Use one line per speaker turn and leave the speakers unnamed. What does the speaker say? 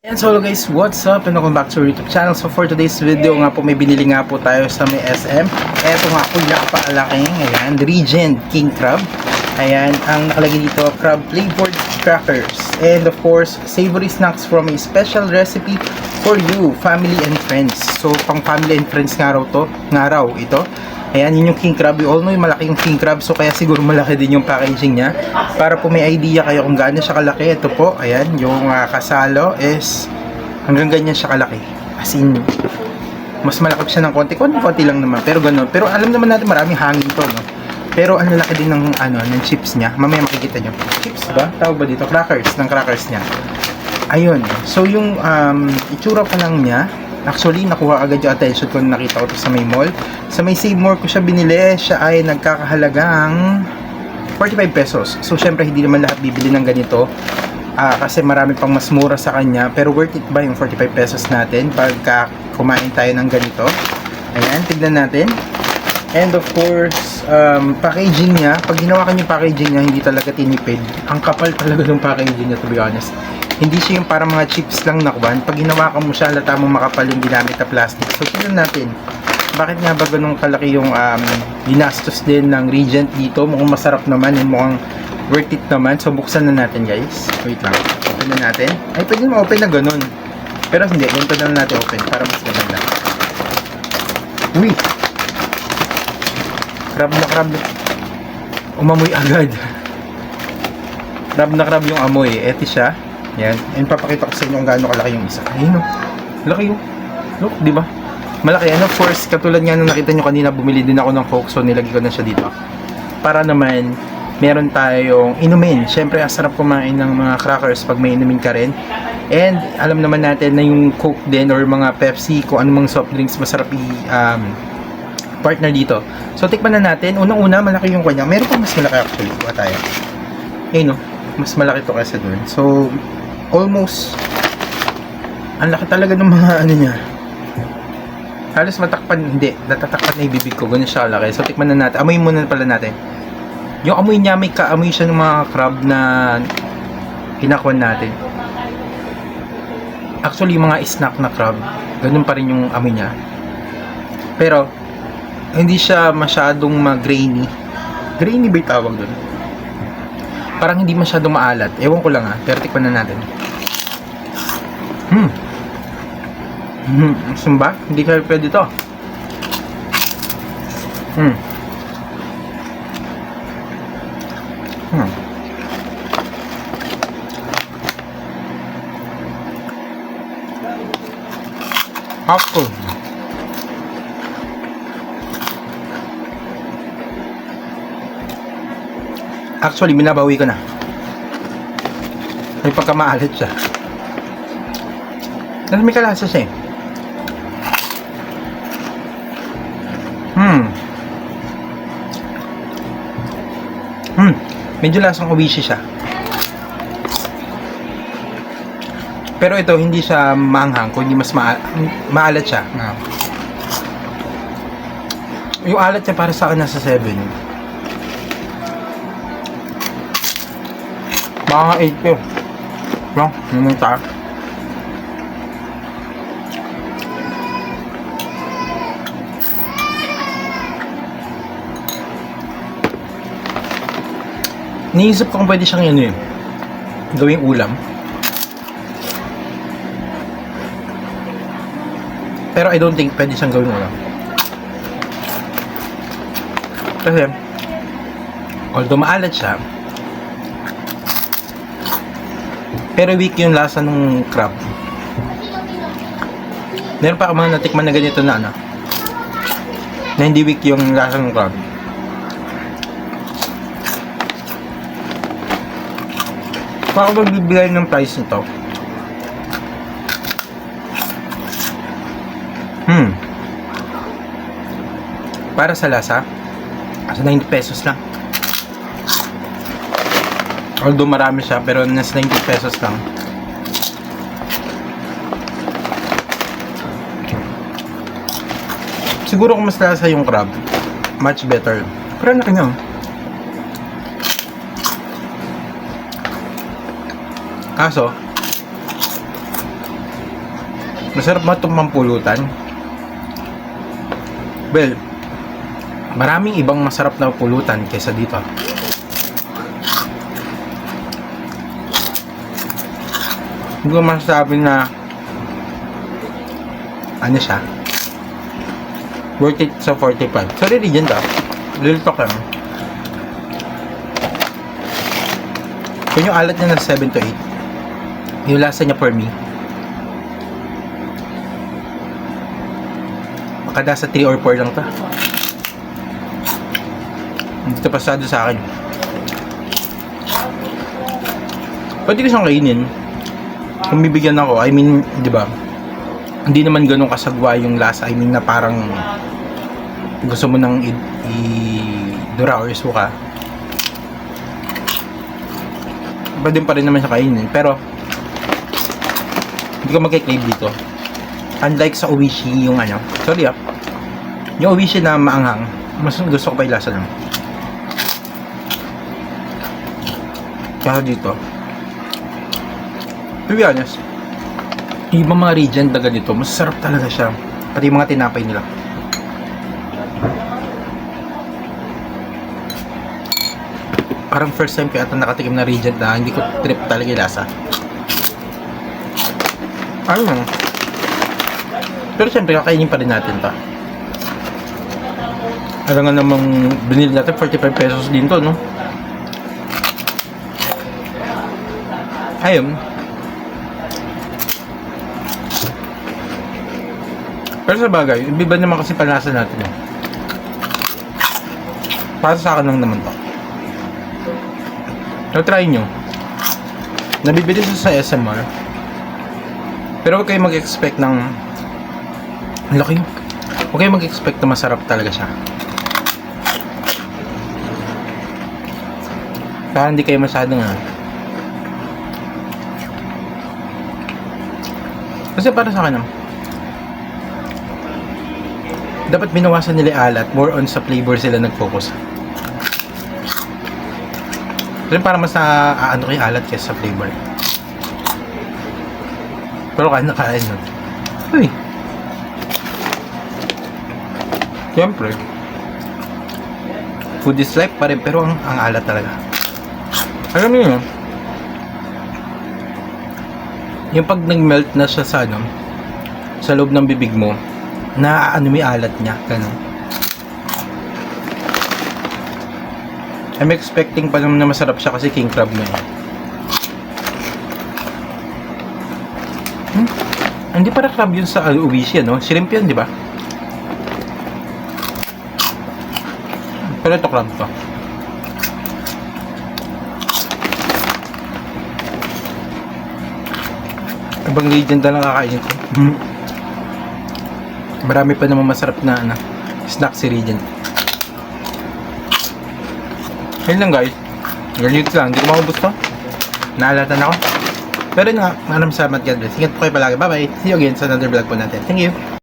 And so hello guys, what's up? And welcome back to our YouTube channel. So for today's video nga po, may binili nga po tayo sa may SM. Eto nga po, napakalaking, ayan, Regent King Crab. Ayan, ang nakalagay dito, crab flavored crackers. And of course, savory snacks from a special recipe for you, family and friends. So pang family and friends nga raw ito. Ayan, yun yung king crab. You all know yung malaki yung king crab. So kaya siguro malaki din yung packaging niya. Para po may idea kayo kung gaano siya kalaki. Ito po, ayan, yung kasalo is hanggang ganyan siya kalaki. As in, mas malaki siya ng konti lang naman. Pero ganun. Pero alam naman natin maraming hangin to, no? Pero ang lalaki din ng, ng chips niya. Mamaya makikita nyo. Chips ba? Tawag ba dito? Crackers. Ng crackers niya. Ayun. So yung itsura pa lang niya, actually, nakuha agad yung attention ko na nakita ko ito sa may mall. Sa may Save More ko siya binili. Siya ay nagkakahalagang 45 pesos. So, syempre, hindi naman lahat bibili ng ganito. Kasi marami pang mas mura sa kanya. Pero worth it ba yung 45 pesos natin pagka kumain tayo ng ganito? Ayan, tignan natin. And of course, packaging niya. Pag ginawakan yung packaging niya, hindi talaga tinipid. Ang kapal talaga ng packaging niya, to be honest. Hindi siya yung parang mga chips lang na kuwan. Pag hinawakan mo siya, halata mo makapal yung ginamit na plastic. So, tignan natin. Bakit nga ba ganun kalaki yung ginastos din ng Regent dito? Mukhang masarap naman. Yung mukhang worth it naman. So, buksan na natin, guys. Wait lang. Open na natin. Ay, pwede mo open na ganun. Pero hindi. Ganito na lang natin open para mas maganda. Uy! Crab na crab. Umamoy agad. Crab na crab yung amoy. Ito siya. Yan. And papakita ko sa inyo kung gaano kalaki yung isa. Ayun o. Laki yung. Look, di ba? Malaki. And of course, katulad nga nung nakita nyo kanina, bumili din ako ng Coke. So, nilagay ko na siya dito. Para naman, meron tayong inumin. Siyempre, ang sarap kumain ng mga crackers pag may inumin ka rin. And, alam naman natin na yung Coke din or mga Pepsi, kung anumang soft drinks, masarap partner dito. So, tikman na natin. Unang-una, malaki yung kanya. Meron pa mas malaki actually. Kuha tayo. Ayun o. Mas malaki to kaysa dun. So, almost ang laki talaga ng mga niya. Halos matakpan, hindi, natatakpan na yung bibig ko. Ganun siya kalaki. So, tikman na natin. Amoy muna pala natin. Yung amoy niya, may kaamoy siya ng mga crab na kinakuan natin. Actually, yung mga snack na crab, ganun pa rin yung amoy niya. Pero, hindi siya masyadong grainy. Grainy ba yung tawag dun? Parang hindi masyadong maalat. Ewan ko lang pero tikman na natin. Sumba? Hindi kayo pwede to. Apple. Actually, binabawi ko na. May pagkamaalit siya. Dahil may kalasa siya eh. Medyo lasang oishi siya. Pero ito, hindi siya maanghang, kundi mas maalat siya. Yung alat niya para sa akin nasa 7. Mga 8 yun. No? Naman tayo. Niisip ko kung pwede siyang gawing ulam. Pero I don't think pwede siyang gawing ulam. Kasi, although maalat siya, pero weak yung lasa ng crab. Meron pa ako mga natikman na ganito na na hindi weak yung lasa ng crab. Kung ako magbibigay ng price nito, para sa lasa, 90 pesos lang. Although marami siya, pero nasa 90 pesos lang. Siguro kung mas lasa yung crab, much better. Pero ano kanya? Kaso, Masarap ba itong pampulutan? Well, maraming ibang masarap na pulutan kaysa dito. Hindi ko masasabi na ano siya, worth it sa 45. Sorry, Regent little talk lang. Kung yung alat niya na 7 to 8, yung lasa niya for me, baka nasa 3 or 4 lang to. Hindi ito pasado sa akin. Pwede ko siyang kainin kung bibigyan ako. I mean, di ba, hindi naman ganun kasagwa yung lasa. I mean na parang gusto mo nang i-dura or suka. Pwede pa rin naman siya kainin, pero hindi ko magkikrave dito. Unlike sa Oishi, yung ano, sorry yung Oishi na maanghang, mas gusto ko pa yung lasa lang. Kaya dito, to be honest, yung ibang mga Regent na ganito, masarap talaga siya. Pati yung mga tinapay nila. Parang first time ko ata nakatikim na Regent na hindi ko trip talaga yung lasa. Ayun. Pero siyempre, kakainin pa rin natin to. Alam nga namang binili natin 45 pesos din to, no? Ayun. Pero sa bagay, iba naman kasi panlasa natin. Para sa akin lang naman to. So, try nyo. Nabibili siya sa SMR. Pero huwag kayo mag-expect ng laki. Huwag kayo mag-expect na masarap talaga siya. Kaya hindi kayo masyadong kasi para sa akin dapat binawasan nila alat. More on sa flavor sila nag-focus. Pero para mas ano kayo alat kaysa sa flavor. Pero kaya nakain nun. Uy. Siyempre. Food is life pa rin, pero ang alat talaga. Alam niyo yun? Yung pag nag-melt na siya sa ano, sa loob ng bibig mo, na ano may alat niya, ganun. I'm expecting pa naman na masarap siya kasi king crab na yun. Hindi para crab yun sa Oishi, no? Shrimp yun, di ba? Pero ito crab to. Ibang Regent na lang kakainin ko. Marami pa naman masarap na snack si Regent. Yun lang guys. Ganito lang. Hindi ko maubos to. Naalatan ako. Pero nga, maraming salamat God bless. Ingat po kayo palagi. Bye bye. See you again sa another vlog po natin. Thank you.